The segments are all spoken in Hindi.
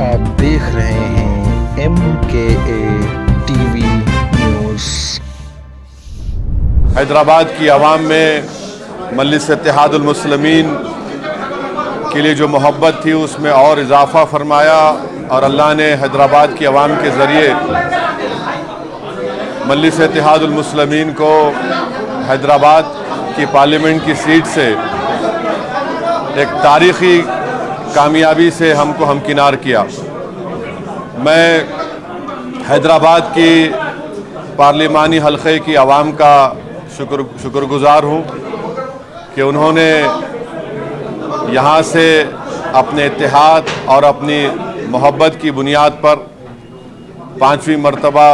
आप देख रहे हैं MKA टीवी न्यूज़। हैदराबाद की आवाम में मजलिस इत्तेहादुल मुस्लिमीन के लिए जो मोहब्बत थी उसमें और इजाफ़ा फरमाया और अल्लाह ने हैदराबाद की आवाम के ज़रिए मजलिस इत्तेहादुल मुस्लिमीन को हैदराबाद की पार्लियामेंट की सीट से एक तारीख़ी कामयाबी से हमको हमकिनार किया। मैं हैदराबाद की पार्लिमानी हल्के की आवाम का शुक्रगुज़ार हूँ कि उन्होंने यहाँ से अपने इत्तेहाद और अपनी मोहब्बत की बुनियाद पर 5वीं मरतबा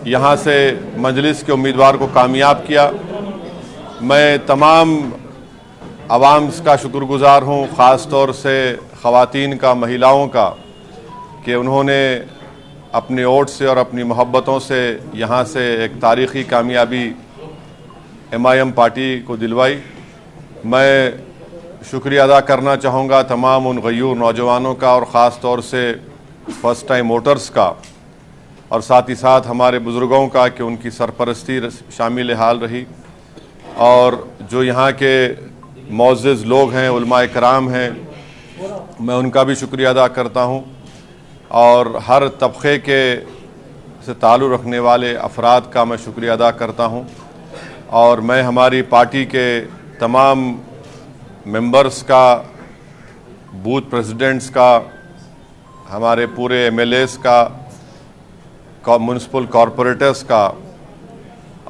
यहाँ से मजलिस के उम्मीदवार को कामयाब किया। मैं तमाम आवाम का शुक्रगुज़ार हूँ, ख़ास तौर से ख़वातीन का, महिलाओं का, कि उन्होंने अपने वोट से और अपनी मोहब्बतों से यहाँ से एक तारीख़ी कामयाबी MIM पार्टी को दिलवाई। मैं शुक्रिया अदा करना चाहूँगा तमाम उन गयूर नौजवानों का और ख़ास तौर से फ़र्स्ट टाइम वोटर्स का और साथ ही साथ हमारे बुज़ुर्गों का कि उनकी सरपरस्ती शामिल हाल रही और जो यहाँ के मोअज़्ज़िज़ लोग हैं, उलमा इकराम हैं, मैं उनका भी शुक्रिया अदा करता हूँ और हर तबक़े के से ताल्लुक़ रखने वाले अफराद का मैं शुक्रिया अदा करता हूँ। और मैं हमारी पार्टी के तमाम मेंबर्स का, बूथ प्रेसिडेंट्स का, हमारे पूरे MLAs का, म्युनिसिपल कॉरपोरेटर्स का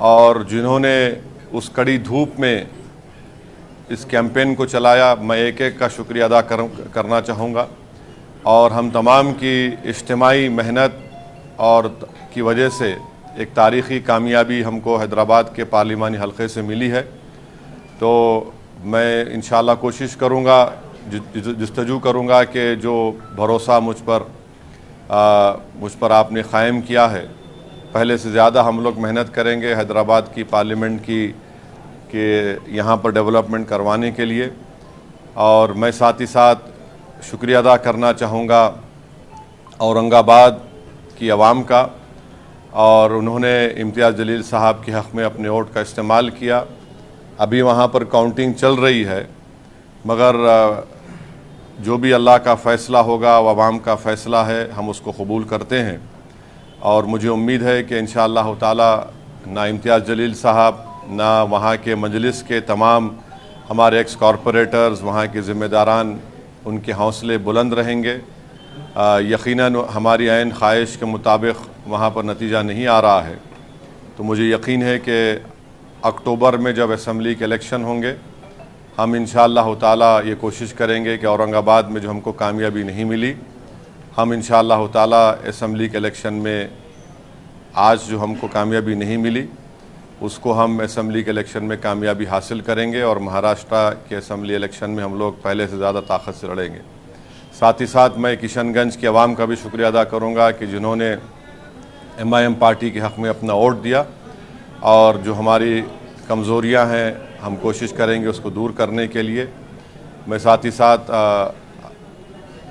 और जिन्होंने उस कड़ी धूप में इस कैंपेन को चलाया, मैं एक एक का शुक्रिया अदा करना चाहूँगा। और हम तमाम की इज्तिमाई मेहनत और की वजह से एक तारीख़ी कामयाबी हमको हैदराबाद के पार्लिमानी हल्के से मिली है। तो मैं इंशाअल्लाह कोशिश करूँगा, जस्तजू करूँगा कि जो भरोसा मुझ पर आपने क़ायम किया है, पहले से ज़्यादा हम लोग मेहनत करेंगे हैदराबाद की पार्लियामेंट के यहाँ पर डेवलपमेंट करवाने के लिए। और मैं साथ ही साथ शुक्रिया अदा करना चाहूँगा औरंगाबाद की आवाम का, और उन्होंने इम्तियाज़ जलील साहब के हक़ में अपने वोट का इस्तेमाल किया। अभी वहाँ पर काउंटिंग चल रही है, मगर जो भी अल्लाह का फ़ैसला होगा वो आवाम का फ़ैसला है, हम उसको कबूल करते हैं। और मुझे उम्मीद है कि इंशाअल्लाह ताला ना इम्तियाज़ जलील साहब, ना वहाँ के मजलिस के तमाम हमारे एक्स कॉरपोरेटर्स, वहाँ के ज़िम्मेदारान, उनके हौसले बुलंद रहेंगे। यकीनन हमारी ऐन ख्वाहिश के मुताबिक वहाँ पर नतीजा नहीं आ रहा है, तो मुझे यकीन है कि अक्टूबर में जब असम्बली के इलेक्शन होंगे, हम इंशाअल्लाह ताला ये कोशिश करेंगे कि औरंगाबाद में जो हमको कामयाबी नहीं मिली, हम इंशाअल्लाह ताला असम्बली के इलेक्शन में आज जो हमको कामयाबी नहीं मिली उसको हम असम्बली के इलेक्शन में कामयाबी हासिल करेंगे और महाराष्ट्र के असम्बली इलेक्शन में हम लोग पहले से ज़्यादा ताकत से लड़ेंगे। साथ ही साथ मैं किशनगंज की आवाम का भी शुक्रिया अदा करूँगा कि जिन्होंने MIM पार्टी के हक़ में अपना वोट दिया, और जो हमारी कमज़ोरियाँ हैं हम कोशिश करेंगे उसको दूर करने के लिए। मैं साथ ही साथ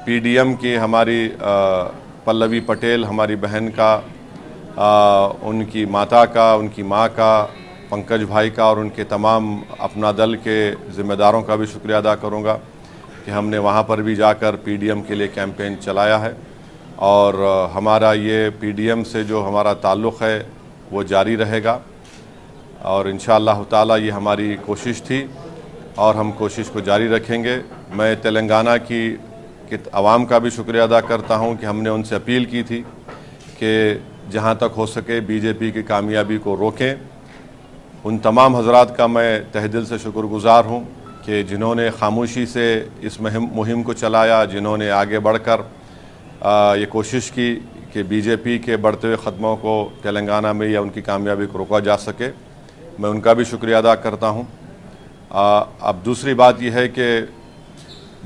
PDM की हमारी पल्लवी पटेल, हमारी बहन का, उनकी माता का, उनकी माँ का, पंकज भाई का और उनके तमाम अपना दल के ज़िम्मेदारों का भी शुक्रिया अदा करूँगा कि हमने वहाँ पर भी जाकर PDM के लिए कैंपेन चलाया है। और हमारा ये PDM से जो हमारा ताल्लुक़ है वो जारी रहेगा और इंशाअल्लाह ताला ये हमारी कोशिश थी और हम कोशिश को जारी रखेंगे। मैं तेलंगाना की आवाम का भी शुक्रिया अदा करता हूँ कि हमने उनसे अपील की थी कि जहाँ तक हो सके BJP की कामयाबी को रोकें। उन तमाम हज़रात का मैं तहे दिल से शुक्रगुज़ार हूँ कि जिन्होंने खामोशी से इस मुहिम को चलाया, जिन्होंने आगे बढ़कर ये कोशिश की कि BJP के बढ़ते हुए ख़दमों को तेलंगाना में या उनकी कामयाबी को रोका जा सके। मैं उनका भी शुक्रिया अदा करता हूँ। अब दूसरी बात यह है कि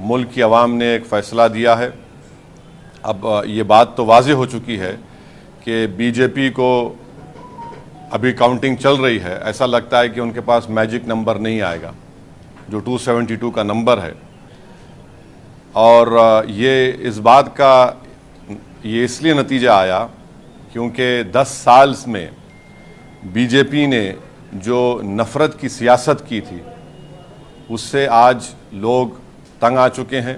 मुल्क की आवाम ने एक फ़ैसला दिया है। अब ये बात तो वाज़ेह हो चुकी है कि BJP को अभी काउंटिंग चल रही है, ऐसा लगता है कि उनके पास मैजिक नंबर नहीं आएगा जो 272 का नंबर है। और ये इस बात का ये इसलिए नतीजा आया क्योंकि 10 साल में बीजेपी ने जो नफ़रत की सियासत की थी उससे आज लोग तंग आ चुके हैं।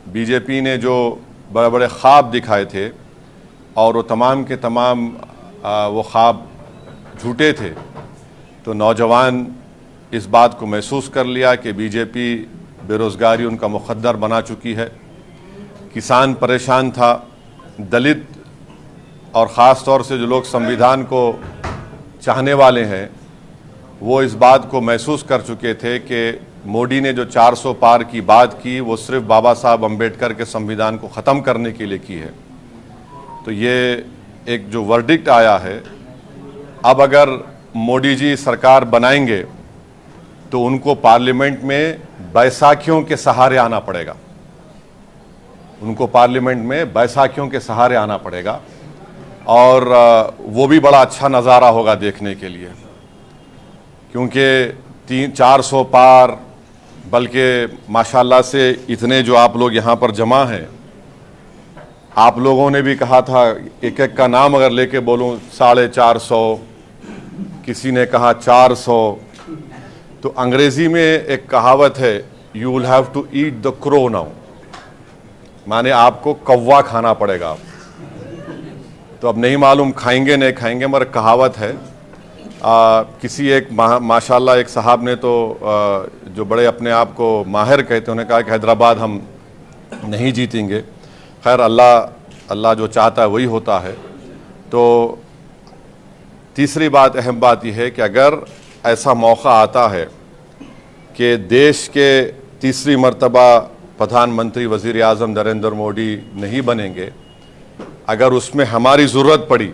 बीजेपी ने जो बड़े बड़े ख्वाब दिखाए थे और वो तमाम के तमाम वो ख्वाब झूठे थे, तो नौजवान इस बात को महसूस कर लिया कि बीजेपी बेरोज़गारी उनका मुक़द्दर बना चुकी है। किसान परेशान था, दलित और ख़ास तौर से जो लोग संविधान को चाहने वाले हैं वो इस बात को महसूस कर चुके थे कि मोदी ने जो 400 पार की बात की वो सिर्फ बाबा साहब अम्बेडकर के संविधान को ख़त्म करने के लिए की है। तो ये एक जो वर्डिक्ट आया है, अब अगर मोदी जी सरकार बनाएंगे तो उनको पार्लियामेंट में बैसाखियों के सहारे आना पड़ेगा। उनको पार्लियामेंट में बैसाखियों के सहारे आना पड़ेगा और वो भी बड़ा अच्छा नज़ारा होगा देखने के लिए, क्योंकि 400 पार, बल्कि माशाल्लाह से इतने जो आप लोग यहाँ पर जमा हैं, आप लोगों ने भी कहा था एक एक का नाम अगर लेके बोलूँ 450, किसी ने कहा 400। तो अंग्रेज़ी में एक कहावत है, you will have to eat the crow now, माने आपको कौवा खाना पड़ेगा। तो अब नहीं मालूम खाएंगे नहीं खाएंगे, मगर कहावत है। किसी एक माशाल्लाह एक साहब ने तो जो बड़े अपने आप को माहिर कहते हैं, उन्होंने कहा कि हैदराबाद हम नहीं जीतेंगे। खैर अल्लाह जो चाहता है वही होता है। तो तीसरी बात, अहम बात यह है कि अगर ऐसा मौका आता है कि देश के तीसरी मर्तबा प्रधानमंत्री वज़ीर आज़म नरेंद्र मोदी नहीं बनेंगे, अगर उसमें हमारी ज़रूरत पड़ी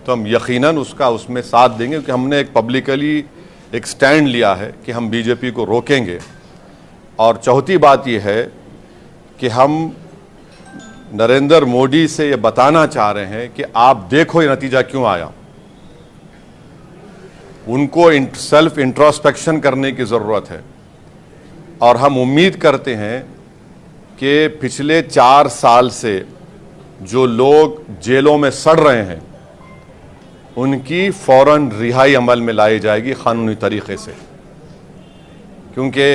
तो हम यकीनन उसमें साथ देंगे, क्योंकि हमने एक पब्लिकली एक स्टैंड लिया है कि हम बीजेपी को रोकेंगे। और चौथी बात यह है कि हम नरेंद्र मोदी से ये बताना चाह रहे हैं कि आप देखो ये नतीजा क्यों आया। उनको सेल्फ इंट्रोस्पेक्शन करने की ज़रूरत है और हम उम्मीद करते हैं कि पिछले 4 साल से जो लोग जेलों में सड़ रहे हैं उनकी फ़ौरन रिहाई अमल में लाई जाएगी क़ानूनी तरीक़े से। क्योंकि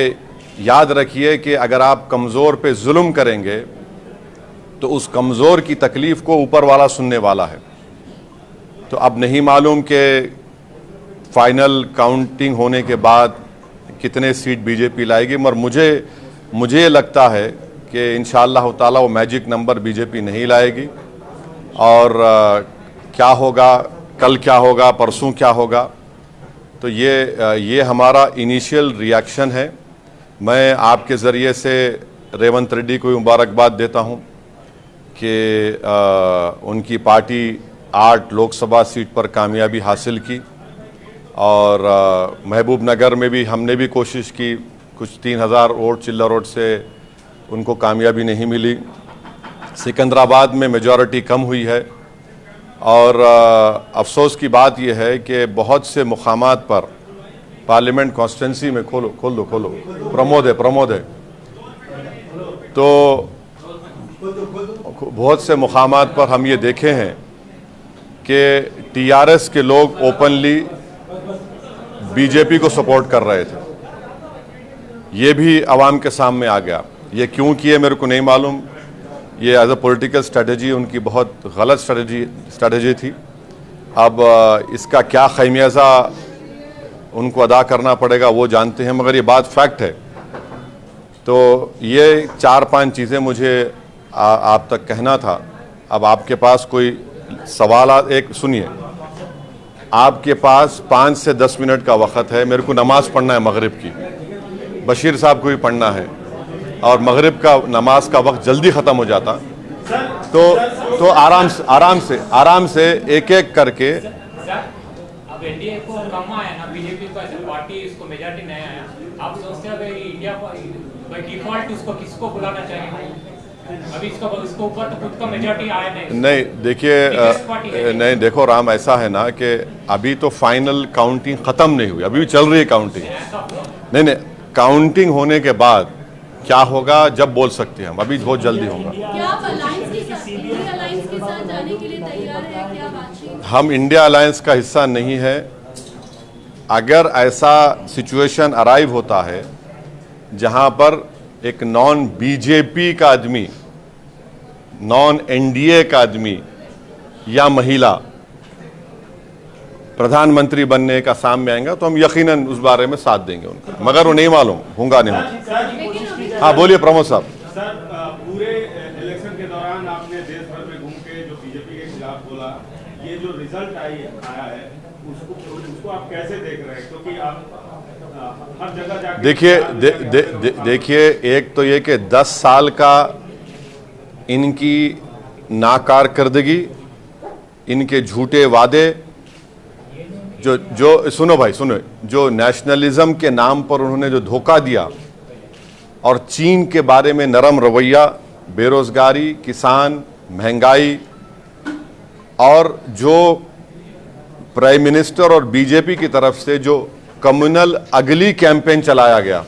याद रखिए कि अगर आप कमज़ोर पे जुल्म करेंगे तो उस कमज़ोर की तकलीफ़ को ऊपर वाला सुनने वाला है। तो अब नहीं मालूम कि फाइनल काउंटिंग होने के बाद कितने सीट बीजेपी लाएगी, मगर मुझे लगता है कि इंशाअल्लाह ताला वो मैजिक नंबर बीजेपी नहीं लाएगी। और क्या होगा, कल क्या होगा, परसों क्या होगा, तो ये हमारा इनिशियल रिएक्शन है। मैं आपके ज़रिए से रेवंत रेड्डी को मुबारकबाद देता हूँ कि उनकी पार्टी 8 लोकसभा सीट पर कामयाबी हासिल की और महबूब नगर में भी हमने भी कोशिश की, कुछ 3000 वोट चिल्ला वोट से उनको कामयाबी नहीं मिली। सिकंदराबाद में मेजॉरिटी कम हुई है और अफसोस की बात यह है कि बहुत से मुकामात पर पार्लियामेंट कॉन्स्टिट्यूंसी में खोल दो प्रमोद है तो बहुत से मुकामात पर हम ये देखे हैं कि टीआरएस के लोग ओपनली बीजेपी को सपोर्ट कर रहे थे। ये भी आवाम के सामने आ गया। ये क्यों किए मेरे को नहीं मालूम। ये एज अ पॉलिटिकल स्ट्रेटजी उनकी बहुत गलत स्ट्रेटजी थी। अब इसका क्या खमियाजा उनको अदा करना पड़ेगा वो जानते हैं, मगर ये बात फैक्ट है। तो ये 4-5 चीज़ें मुझे आप तक कहना था। अब आपके पास कोई सवाल एक सुनिए, आपके पास 5 से 10 मिनट का वक़्त है। मेरे को नमाज़ पढ़ना है मगरिब की, बशीर साहब को भी पढ़ना है और मगरिब का नमाज का वक्त जल्दी ख़त्म हो जाता। तो आराम से एक एक करके। अब एनडीए को कम आया ना, बीजेपी का पार्टी इसको मेजॉरिटी नहीं आया, आप सोचते हैं कि इंडिया बाय डिफॉल्ट उसको किसको बुलाना चाहिए? अभी इसको ऊपर तो खुद का मेजॉरिटी आया नहीं। देखिए नहीं, देखो राम, ऐसा है ना कि अभी तो फाइनल काउंटिंग ख़त्म नहीं हुई, अभी भी चल रही है काउंटिंग। नहीं, काउंटिंग होने के बाद क्या होगा जब बोल सकते हैं हम, अभी बहुत जल्दी होगा। इंडिया अलायंस के साथ जाने के लिए तैयार है क्या बातचीत? हम इंडिया अलायंस का हिस्सा नहीं है। अगर ऐसा सिचुएशन अराइव होता है जहां पर एक नॉन बीजेपी का आदमी, नॉन एनडीए का आदमी या महिला प्रधानमंत्री बनने का सामने आएगा तो हम यकीनन उस बारे में साथ देंगे उनका, मगर वो नहीं मालूम होगा नहीं होगा। हाँ बोलिए प्रमोद साहब। सर, पूरे इलेक्शन के दौरान आपने देश भर में घूम के जो बीजेपी के खिलाफ बोला, ये जो रिजल्ट आया है उसको आप कैसे देख रहे हैं? क्योंकि आप हर जगह जाके देखिए एक तो ये कि 10 साल का इनकी नाकारकर्दगी, इनके झूठे वादे, जो सुनो भाई सुनो, जो नेशनलिज्म के नाम पर उन्होंने जो धोखा दिया और चीन के बारे में नरम रवैया, बेरोजगारी, किसान, महंगाई, और जो प्राइम मिनिस्टर और बीजेपी की तरफ से जो कम्युनल अगली कैंपेन चलाया गया,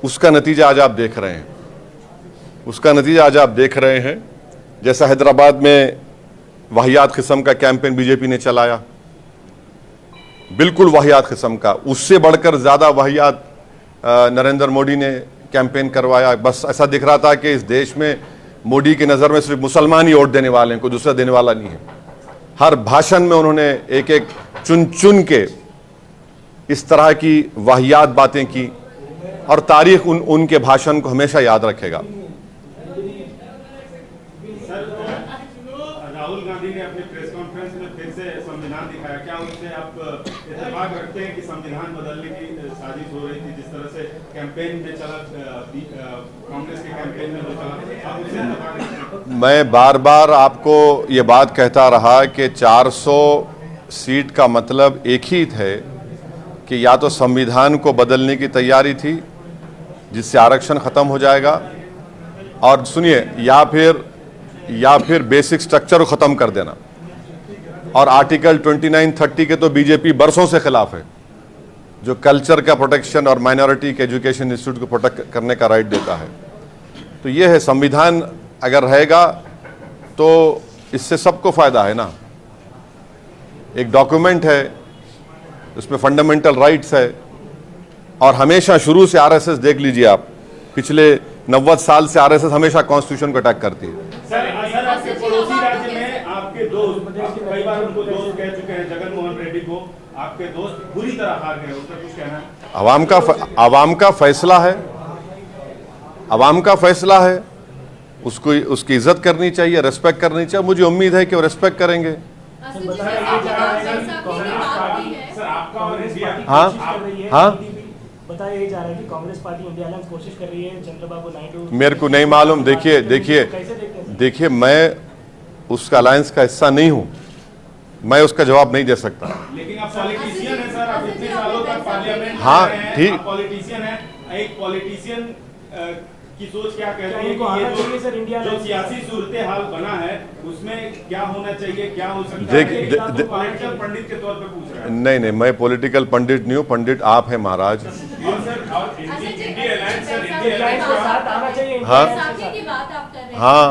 उसका नतीजा आज आप देख रहे हैं। उसका नतीजा आज आप देख रहे हैं। जैसा हैदराबाद में वाहियात किस्म का कैंपेन बीजेपी ने चलाया, बिल्कुल वाहियात किस्म का, उससे बढ़कर ज्यादा वाहियात नरेंद्र मोदी ने कैंपेन करवाया। बस ऐसा दिख रहा था कि इस देश में मोदी की नजर में सिर्फ मुसलमान ही वोट देने वाले हैं, कोई दूसरा देने वाला नहीं है। हर भाषण में उन्होंने एक एक चुन चुन के इस तरह की वाहियात बातें की, और तारीख उनके भाषण को हमेशा याद रखेगा। राहुल गांधी ने अपनी प्रेस कॉन्फ्रेंस में फिर से संविधान दिखाया, क्या उससे आप इत्तेफाक रखते हैं कि संविधान बदलने की साजिश हो रही थी? जिस तरह से कैंपेन में चला, कांग्रेस के कैंपेन में जो चला, आप उससे इत्तेफाक रखते हैं? मैं बार बार आपको ये बात कहता रहा कि 400 सीट का मतलब एक ही है कि या तो संविधान को बदलने की तैयारी थी जिससे आरक्षण खत्म हो जाएगा, और सुनिए, या फिर बेसिक स्ट्रक्चर को खत्म कर देना। और आर्टिकल 29-30 के तो बीजेपी बरसों से खिलाफ है, जो कल्चर का प्रोटेक्शन और माइनॉरिटी के एजुकेशन इंस्टीट्यूट को प्रोटेक्ट करने का राइट देता है। तो ये है, संविधान अगर रहेगा तो इससे सबको फायदा है ना। एक डॉक्यूमेंट है, उसमें फंडामेंटल राइट्स है, और हमेशा शुरू से आरएसएस देख लीजिए आप, पिछले 90 साल से आरएसएस हमेशा कॉन्स्टिट्यूशन को अटैक करती है। सर, आपके पड़ोसी राज्य में आपके दोस्त, कई बार उनको दोस्त कह चुके हैं, जगन मोहन रेड्डी को आपके दोस्त बुरी तरह हार गए, उसका कुछ कहना है? अवाम का फैसला है, अवाम का फैसला है, उसको उसकी इज्जत करनी चाहिए, रेस्पेक्ट करनी चाहिए। मुझे उम्मीद है कि वो रेस्पेक्ट करेंगे। हाँ हाँ, बताया जा रहा है कि कांग्रेस पार्टी इंडिया अलायंस कोशिश कर रही है, चंद्रबाबू नायडू। मेरे को नहीं मालूम। देखिए मैं उसका अलायंस का हिस्सा नहीं हूं, मैं उसका जवाब नहीं दे सकता। लेकिन आप पॉलिटिशियन हैं सर, आप इतने सालों तक पार्लियामेंट में हाँ, रहे हैं, ठीक। आप पॉलिटिशियन हैं। एक पॉलिटिशियन की सोच क्या कहती है कि ये जो सियासी सूरत हाल बना है उसमें क्या होना चाहिए, क्या हो सकता है? पॉलिटिकल पंडित के तौर पे पूछ रहा है। नहीं, मैं पॉलिटिकल पंडित नहीं हूँ, पंडित आप हैं महाराज। हाँ हाँ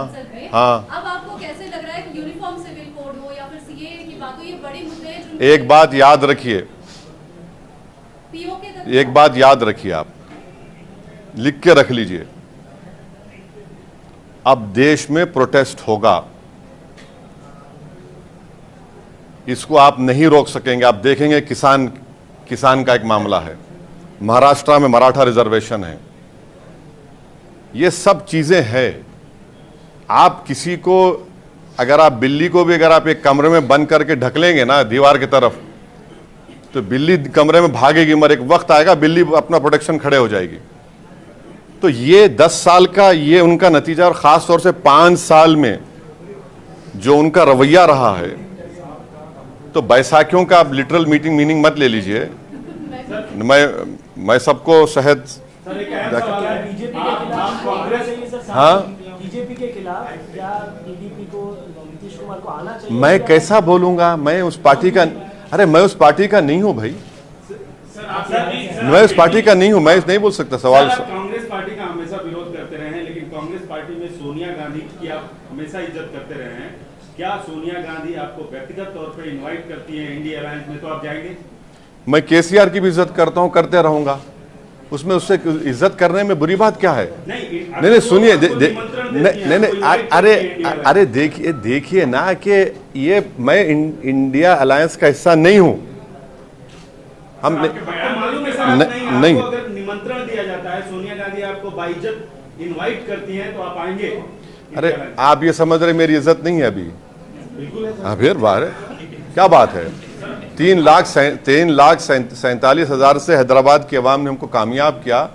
हाँ। अब आपको कैसे लग रहा है कि यूनिफॉर्म सिविल कोड हो या फिर सीएए की बात हो, ये बड़े मुद्दे हैं? एक बात याद रखिए, एक बात याद रखिए, आप लिख के रख लीजिए, अब देश में प्रोटेस्ट होगा, इसको आप नहीं रोक सकेंगे। आप देखेंगे किसान का एक मामला है, महाराष्ट्र में मराठा रिजर्वेशन है, ये सब चीजें हैं। आप किसी को, अगर आप बिल्ली को भी अगर आप एक कमरे में बंद करके ढक लेंगे ना दीवार की तरफ, तो बिल्ली कमरे में भागेगी, मगर एक वक्त आएगा बिल्ली अपना प्रोटेक्शन खड़े हो जाएगी। तो ये 10 साल का ये उनका नतीजा, और खास तौर से 5 साल में जो उनका रवैया रहा है, तो बैसाखियों का आप लिटरल मीनिंग मत ले लीजिए। मैं सबको शहद हाँ, बीजेपी के खिलाफ क्या टीडीपी को, नीतीश कुमार को आना चाहिए? मैं कैसा बोलूंगा? मैं उस पार्टी का, अरे मैं उस पार्टी का नहीं हूं भाई, मैं उस पार्टी का नहीं हूं, मैं नहीं बोल सकता। सवाल कांग्रेस पार्टी का हमेशा विरोध करते रहे हैं, लेकिन कांग्रेस पार्टी में सोनिया गांधी की आप हमेशा इज्जत करते रहे हैं, क्या सोनिया गांधी आपको व्यक्तिगत तौर पे इनवाइट करती है इंडिया अलायंस में, तो आप जाएंगे? मैं केसीआर की भी इज्जत करता हूं, करते रहूंगा। उसमें उससे इज्जत करने में बुरी बात क्या है? नहीं सुनिए, नहीं अरे देखिए ना कि ये मैं इंडिया अलायंस का हिस्सा नहीं हूं। हम नहीं, अगर निमंत्रण दिया जाता है, सोनिया गांधी आपको बाइज्जत इनवाइट करती हैं, तो आप आएंगे? अरे आप ये समझ रहे मेरी इज्जत नहीं है अभी? बिल्कुल। फिर बाहर क्या बात है? 3,47,000 से हैदराबाद की आवाम ने हमको कामयाब किया,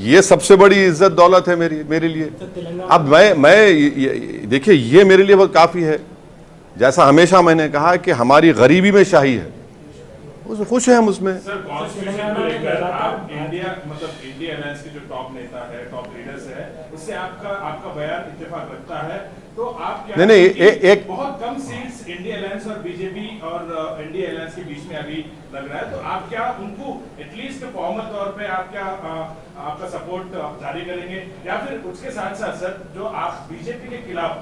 ये सबसे बड़ी इज्जत दौलत है मेरे लिए। अब मैं देखिए, ये मेरे लिए बहुत काफ़ी है। जैसा हमेशा मैंने कहा कि हमारी गरीबी में शाही है, उस खुश हैं हम उसमें। सर, कॉन्स्टिट्यूशन को लेकर आप इंडिया अलायंस के जो टॉप नेता है, टॉप लीडर्स है, उससे आपका बयान इत्तेफाक रखता है, तो आप क्या नहीं एक बहुत कम सीट्स इंडिया अलायंस और बीजेपी और इंडिया अलायंस के बीच में अभी लग रहा है, तो आप क्या उनको एटलीस्ट फॉर्मल तौर पे आप क्या आपका सपोर्ट जारी करेंगे, या फिर उसके साथ साथ सर जो आप बीजेपी के खिलाफ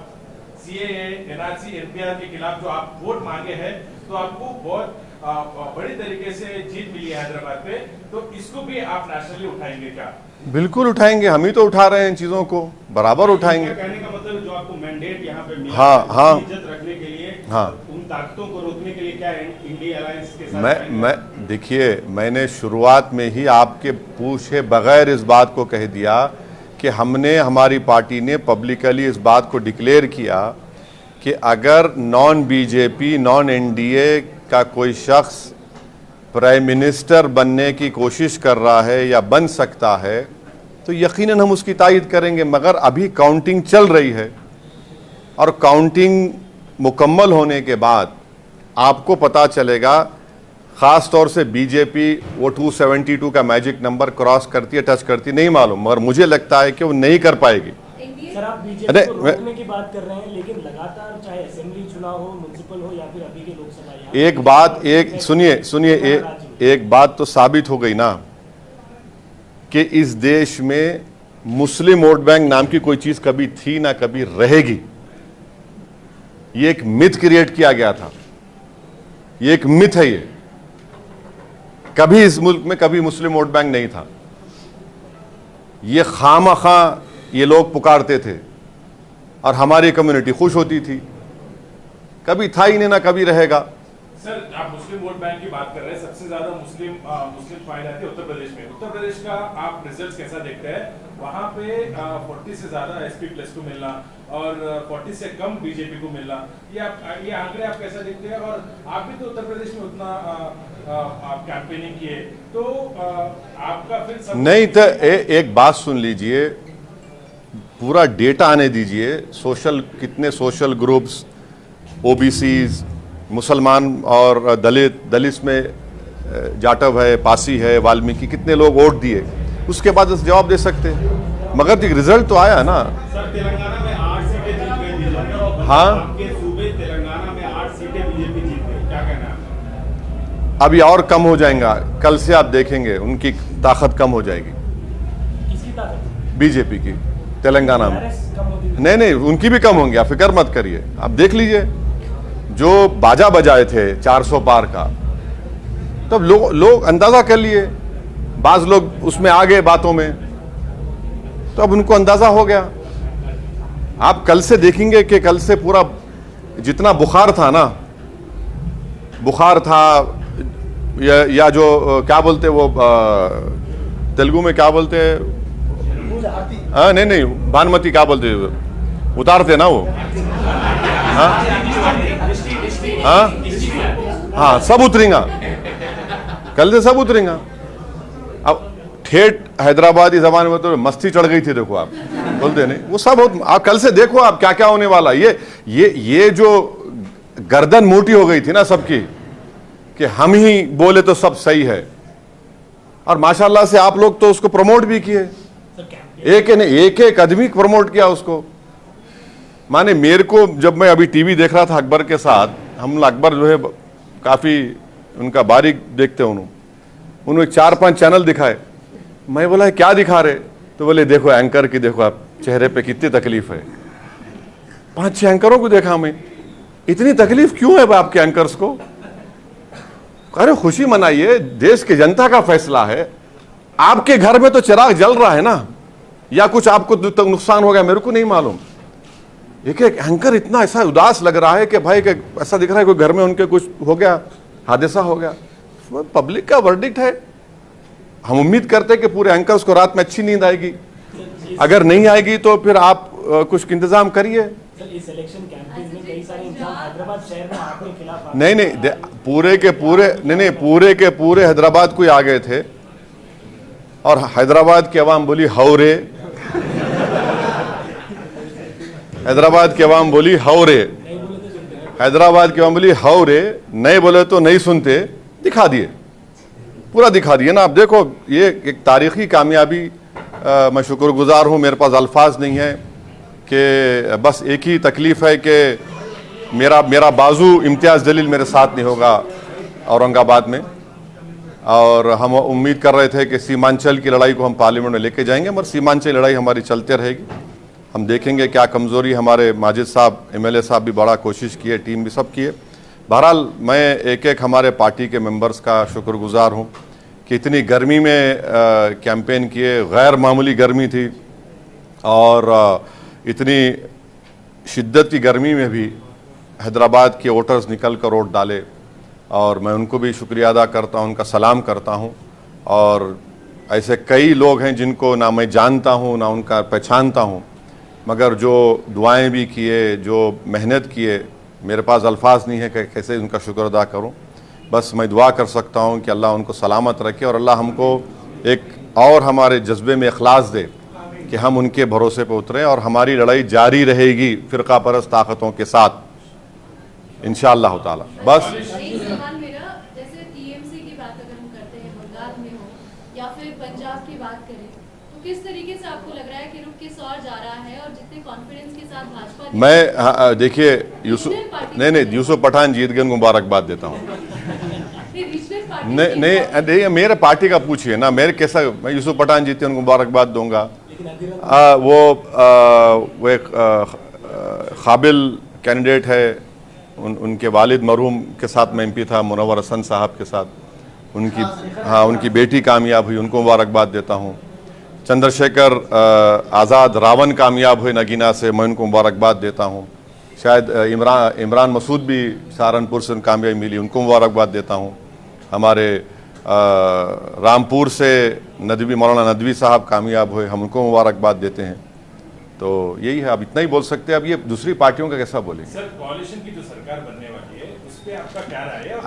सीएए, एनआरसी, एनपीआर के खिलाफ जो आप वोट मांगे हैं, तो आपको बहुत बड़ी तरीके से जीत मिली है हैदराबाद पे, तो इसको भी आप नेशनली उठाएंगे क्या? बिल्कुल उठाएंगे, हम ही तो उठा रहे हैं इन चीजों को, बराबर उठाएंगे। कहने का मतलब जो आपको मैंडेट यहाँ पे मिला, हाँ, इज्जत रखने के लिए, हाँ, उन ताकतों को रोकने के लिए क्या इंडिया अलायंस के साथ? मैं देखिए, मैंने शुरुआत में ही आपके पूछे बगैर इस बात को कह दिया कि हमने, हमारी पार्टी ने पब्लिकली इस बात को डिक्लेयर किया कि अगर नॉन बीजेपी, नॉन एनडीए का कोई शख्स प्राइम मिनिस्टर बनने की कोशिश कर रहा है या बन सकता है, तो यकीनन हम उसकी तायद करेंगे। मगर अभी काउंटिंग चल रही है, और काउंटिंग मुकम्मल होने के बाद आपको पता चलेगा। ख़ास तौर से बीजेपी वो 272 का मैजिक नंबर क्रॉस करती है, टच करती है, नहीं मालूम, मगर मुझे लगता है कि वो नहीं कर पाएगी। सर, आप बीजेपी को रोकने की बात कर रहे हैं, लेकिन लगातार चाहे असेंबली चुनाव हो, म्युनिसिपल हो, या फिर अभी के लोकसभा, एक बात तो साबित हो गई ना कि इस देश में मुस्लिम वोट बैंक नाम की कोई चीज कभी थी ना कभी रहेगी। ये एक मिथ क्रिएट किया गया था, ये एक मिथ है। ये कभी इस मुल्क में कभी मुस्लिम वोट बैंक नहीं था। ये खामखा ये लोग पुकारते थे और हमारी कम्युनिटी खुश होती थी। कभी था ही नहीं, ना कभी रहेगा। सर, आप मुस्लिम वोट बैंक की बात कर रहे हैं, सबसे ज्यादा मुस्लिम पाए जाते हैं उत्तर प्रदेश में। उत्तर प्रदेश का आप रिजल्ट कैसा देखते हैं? वहां पे 40 से ज्यादा SP +2 मिलना और 40 से कम बीजेपी को मिलना, ये आंकड़े आप कैसा देखते हैं? और आप भी तो उत्तर प्रदेश में उतना आप कैंपेनिंग किए, तो आपका फिर नहीं तो एक बात सुन लीजिए, पूरा डेटा आने दीजिए। कितने सोशल ग्रुप्स, ओबीसीज, मुसलमान और दलित में जाटव है, पासी है, वाल्मीकि, कितने लोग वोट दिए, उसके बाद जवाब दे सकते हैं। मगर रिजल्ट तो आया ना। सर, तेलंगाना में 8 सीटें जीत गई बीजेपी। हाँ, आपके सूबे तेलंगाना में 8 सीटें बीजेपी जीत गई, क्या कहना है? अभी और कम हो जाएगा, कल से आप देखेंगे उनकी ताकत कम हो जाएगी। किसी ताकत? बीजेपी की तेलंगाना में नहीं, उनकी भी कम होंगी, आप फिक्र मत करिए। आप देख लीजिए, जो बाजा बजाए थे 400 पार का, तब लोग अंदाजा कर लिए। बाज लोग उसमें आ गए बातों में, तो अब उनको अंदाजा हो गया। आप कल से देखेंगे कि कल से पूरा जितना बुखार था ना, बुखार था या जो क्या बोलते वो तेलुगु में क्या बोलते हैं, हाँ नहीं भानुमती क्या बोलते उतारते ना वो, हाँ सब उतरेगा, कल से सब उतरेगा। अब ठेठ हैदराबादी जबान में तो मस्ती चढ़ गई थी, देखो आप बोलते नहीं, वो सब आप कल से देखो आप क्या क्या होने वाला। ये जो गर्दन मोटी हो गई थी ना सबकी कि हम ही बोले तो सब सही है, और माशाल्लाह से आप लोग तो उसको प्रमोट भी किए, एक आदमी प्रमोट किया उसको। माने मेरे को, जब मैं अभी टीवी देख रहा था अकबर के साथ, हम अकबर जो है काफ़ी उनका बारीक देखते हैं, उन्होंने 4-5 चैनल दिखाए। मैं बोला क्या दिखा रहे? तो बोले देखो एंकर की, देखो आप चेहरे पे कितनी तकलीफ है। 5-6 एंकरों को देखा मैं, इतनी तकलीफ क्यों है आपके एंकर्स को? अरे खुशी मनाइए, देश की जनता का फैसला है। आपके घर में तो चिराग जल रहा है ना, या कुछ आपको तो नुकसान हो गया, मेरे को नहीं मालूम। एक एंकर इतना ऐसा उदास लग रहा है कि भाई के ऐसा दिख रहा है कोई घर में उनके कुछ हो गया, हादसा हो गया। पब्लिक का वर्डिक्ट है। हम उम्मीद करते हैं कि पूरे एंकर्स को रात में अच्छी नींद आएगी। अगर नहीं आएगी तो फिर आप कुछ इंतजाम करिए। सर, इस इलेक्शन कैंपेन में कई सारे इंसान हैदराबाद शहर में आपके खिलाफ नहीं, पूरे के पूरे हैदराबाद को ही आ गए थे, और हैदराबाद की आवाम बोली हौरे, हैदराबाद की आवाम बोली हौरे, हैदराबाद की आवाम बोली हौरे, नहीं बोले तो नहीं सुनते। दिखा दिए, पूरा दिखा दिए ना। आप देखो, ये एक तारीखी कामयाबी। मैं शुक्रगुजार हूँ, मेरे पास अल्फाज नहीं है कि बस एक ही तकलीफ़ है कि मेरा बाजू इम्तियाज़ जलील मेरे साथ नहीं होगा औरंगाबाद में, और हम उम्मीद कर रहे थे कि सीमांचल की लड़ाई को हम पार्लियामेंट में लेके जाएंगे, मगर सीमांचल लड़ाई हमारी चलते रहेगी। हम देखेंगे क्या कमज़ोरी। हमारे माजिद साहब MLA साहब भी बड़ा कोशिश किए, टीम भी सब किए। बहरहाल मैं एक हमारे पार्टी के मेंबर्स का शुक्रगुजार हूँ कि इतनी गर्मी में कैंपेन किए, गैर मामूली गर्मी थी, और इतनी शिद्दत की गर्मी में भी हैदराबाद के वोटर्स निकल कर वोट डाले, और मैं उनको भी शुक्रिया अदा करता हूँ, उनका सलाम करता हूँ। और ऐसे कई लोग हैं जिनको ना मैं जानता हूँ ना उनका पहचानता हूँ, मगर जो दुआएं भी किए, जो मेहनत किए, मेरे पास अल्फाज नहीं है कि कैसे उनका शुक्र अदा करूं। बस मैं दुआ कर सकता हूं कि अल्लाह उनको सलामत रखे, और अल्लाह हमको एक और हमारे जज्बे में इखलास दे कि हम उनके भरोसे पर उतरें, और हमारी लड़ाई जारी रहेगी फ़िरका परस्त ताकतों के साथ इंशाअल्लाह ताला। बस एक सवाल मेरा, जैसे TMC की बात अगर हम करते हैं, बंगाल में हो या फिर पंजाब की बात करें, तो किस तरीके से आपको लग रहा है कि रुख किस और जा रहा है, और जितने कॉन्फिडेंस के साथ भाजपा मैं देखिए यूसुफ पठान जीत गए, उनको मुबारकबाद देता हूँ। नहीं, मेरे पार्टी का पूछिए ना, मेरे कैसा, मैं यूसुफ पठान जीते उनको मुबारकबाद दूंगा। वो एक काबिल कैंडिडेट है, उनके वालिद मरहूम के साथ मैं MP था, मुनव्वर हसन साहब के साथ, उनकी बेटी कामयाब हुई, उनको मुबारकबाद देता हूँ। चंद्रशेखर आज़ाद रावण कामयाब हुए नगीना से, मैं उनको मुबारकबाद देता हूँ। शायद इमरान मसूद भी सहारनपुर से कामयाबी मिली, उनको मुबारकबाद देता हूँ। हमारे रामपुर से मौलाना नदवी साहब कामयाब हुए, हम उनको मुबारकबाद देते हैं। तो यही है, अब इतना ही बोल सकते हैं। अब ये दूसरी पार्टियों का कैसा बोलेंगे? सर, कोalition की जो सरकार बनने वाली है उस पे आपका क्या राय है?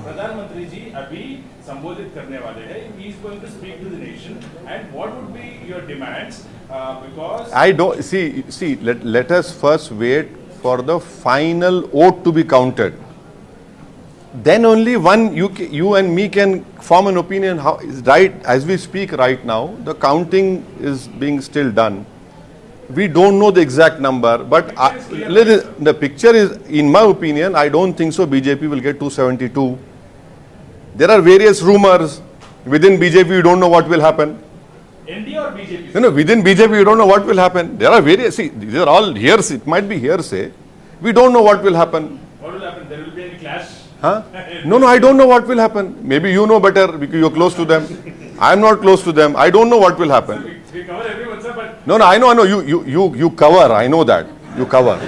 प्रधानमंत्री जी अभी संबोधित करने वाले हैं, he is going to speak to the nation, and what would be your demands? Because I don't see. Let us first wait for the final vote to be counted. Then only you and me can form an opinion. How is right as we speak right now? The counting is being still done. We don't know the exact number, but the picture is, in my opinion, I don't think so. BJP will get 272. There are various rumors within BJP. We don't know what will happen. NDA or BJP? No, within BJP, we don't know what will happen. There are various. See, these are all hearsay. It might be hearsay. We don't know what will happen. What will happen? There will be any clash? Huh? No, I don't know what will happen. Maybe you know better because you're close to them. I'm not close to them. I don't know what will happen. We cover everyone, sir, but No, I know. You cover. I know that. You cover.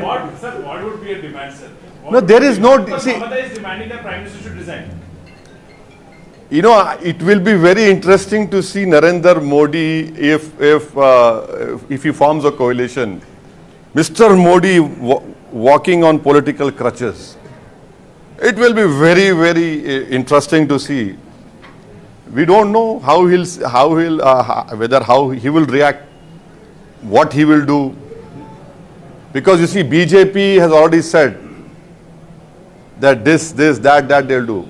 what would be your demand, sir? No, there is no. See, Mamata is demanding that Prime Minister should resign. you know, it will be very interesting to see Narendra Modi if he forms a coalition. Mr. Modi walking on political crutches. It will be very, very interesting to see. We don't know how he will react, what he will do, because you see, BJP has already said that this, that they'll do.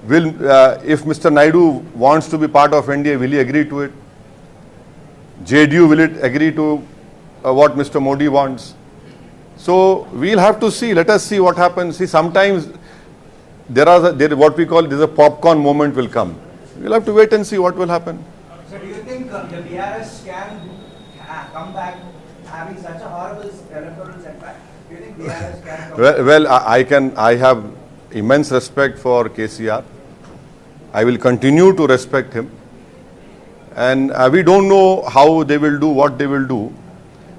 If Mr. Naidu wants to be part of NDA, will he agree to it? JDU, will it agree to what Mr. Modi wants? So we'll have to see. Let us see what happens. See, sometimes what we call, there's a popcorn moment will come. We'll have to wait and see what will happen. So do you think BRS can come back having such a horrible electoral setback? Do you think BRS can come back? Well, I have immense respect for KCR. I will continue to respect him. And we don't know how they will do, what they will do.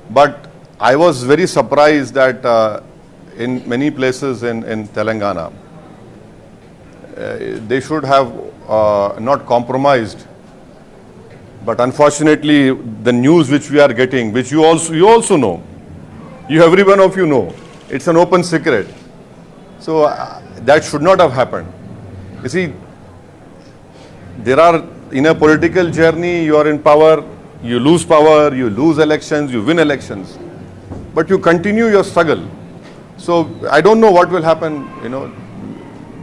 But I was very surprised that in many places in Telangana, they should have not compromised. But unfortunately, the news which we are getting, which you also know, every one of you know, it's an open secret. So that should not have happened. You see, there are, in a political journey, you are in power, you lose power, you lose elections, you win elections. But you continue your struggle. So I don't know what will happen, you know.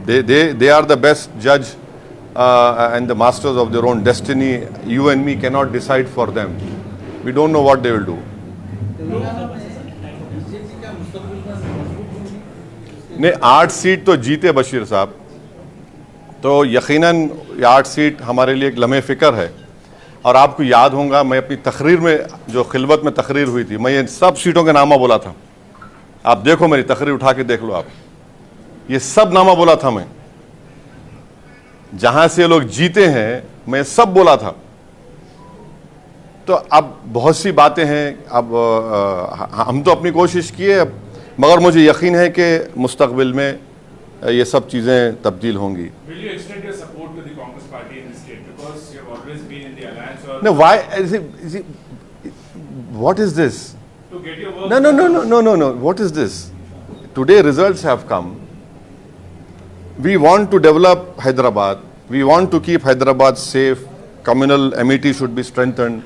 They are the best judge and the masters of their own destiny. You and me cannot decide for them. We don't know what they will do. नहीं 8 सीट तो जीते बशीर साहब, तो यकीनन ये 8 सीट हमारे लिए एक लम्हे फ़िक्र है। और आपको याद होगा, मैं अपनी तकरीर में जो खिलवत में तकरीर हुई थी, मैं ये सब सीटों के नामा बोला था। आप देखो, मेरी तकरीर उठा के देख लो आप, ये सब नामा बोला था मैं। जहां से लोग जीते हैं मैं सब बोला था। तो अब बहुत सी बातें हैं, अब हम तो अपनी कोशिश किए, मगर मुझे यकीन है कि मुस्तकबिल में ये सब चीज़ें तब्दील होंगी। Will you extend your support to the Congress party in the state because you have always been in the alliance? Or No, why? What is this? to get your work? No. What is this? Today results have come. We want to develop Hyderabad. We want to keep Hyderabad safe. Communal amity should be strengthened.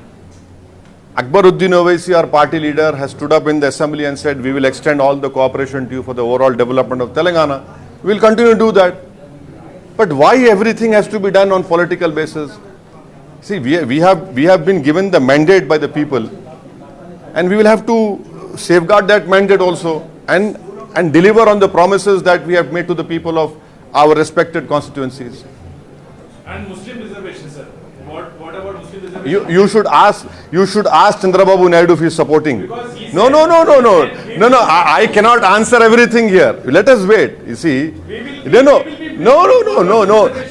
Akbaruddin Owaisi, our party leader, has stood up in the assembly and said, we will extend all the cooperation to you for the overall development of Telangana. We will continue to do that. But why everything has to be done on political basis? See, we have been given the mandate by the people, and we will have to safeguard that mandate also and deliver on the promises that we have made to the people of our respected constituencies. And Muslim reservation, sir. What about Muslim reservation? You should ask Chandrababu Naidu if he is supporting. Because he No. I cannot answer everything here. Let us wait. You see, no.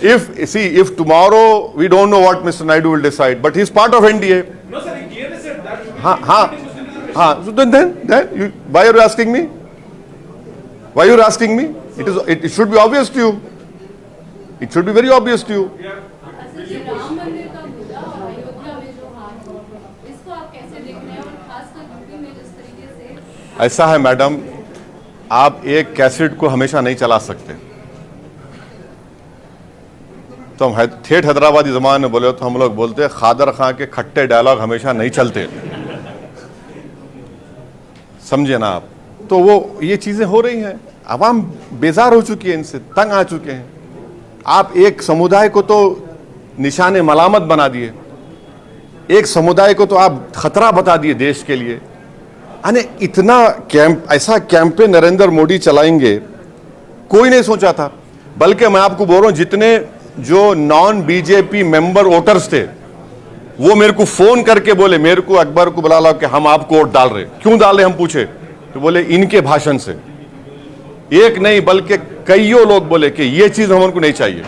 If tomorrow we don't know what Mr. Naidu will decide, but he's part of NDA. No, sir. He clearly said that. Muslim reservation. So then why are you asking me? Why are you asking me? It should be obvious to you. It should be very obvious to you. असल ये राम मंदिर का मुद्दा और अयोध्या में जो हार है, इसको आप कैसे देख रहे हैं, और खासकर यूपी में जिस तरीके से ऐसा है मैडम, आप एक कैसेट को हमेशा नहीं चला सकते। तो हम ठेठ हैदराबादी ज़बान में बोले तो हम लोग बोलते हैं, खादर खां के खट्टे डायलॉग हमेशा नहीं चलते। समझे ना आप? तो वो ये चीज़ें हो रही हैं, आवाम बेजार हो चुकी है, इनसे तंग आ चुके हैं। आप एक समुदाय को तो निशाने मलामत बना दिए, एक समुदाय को तो आप खतरा बता दिए देश के लिए। अने इतना ऐसा कैंपेन नरेंद्र मोदी चलाएंगे, कोई नहीं सोचा था। बल्कि मैं आपको बोल रहा हूं, जितने जो नॉन बीजेपी मेंबर वोटर्स थे, वो मेरे को फोन करके बोले, मेरे को अकबर को बुला ला कि हम आपको वोट डाल रहे। क्यों डाल रहे? हम पूछे तो बोले इनके भाषण से। एक नहीं बल्कि कईयों लोग बोले कि ये चीज हमको नहीं चाहिए।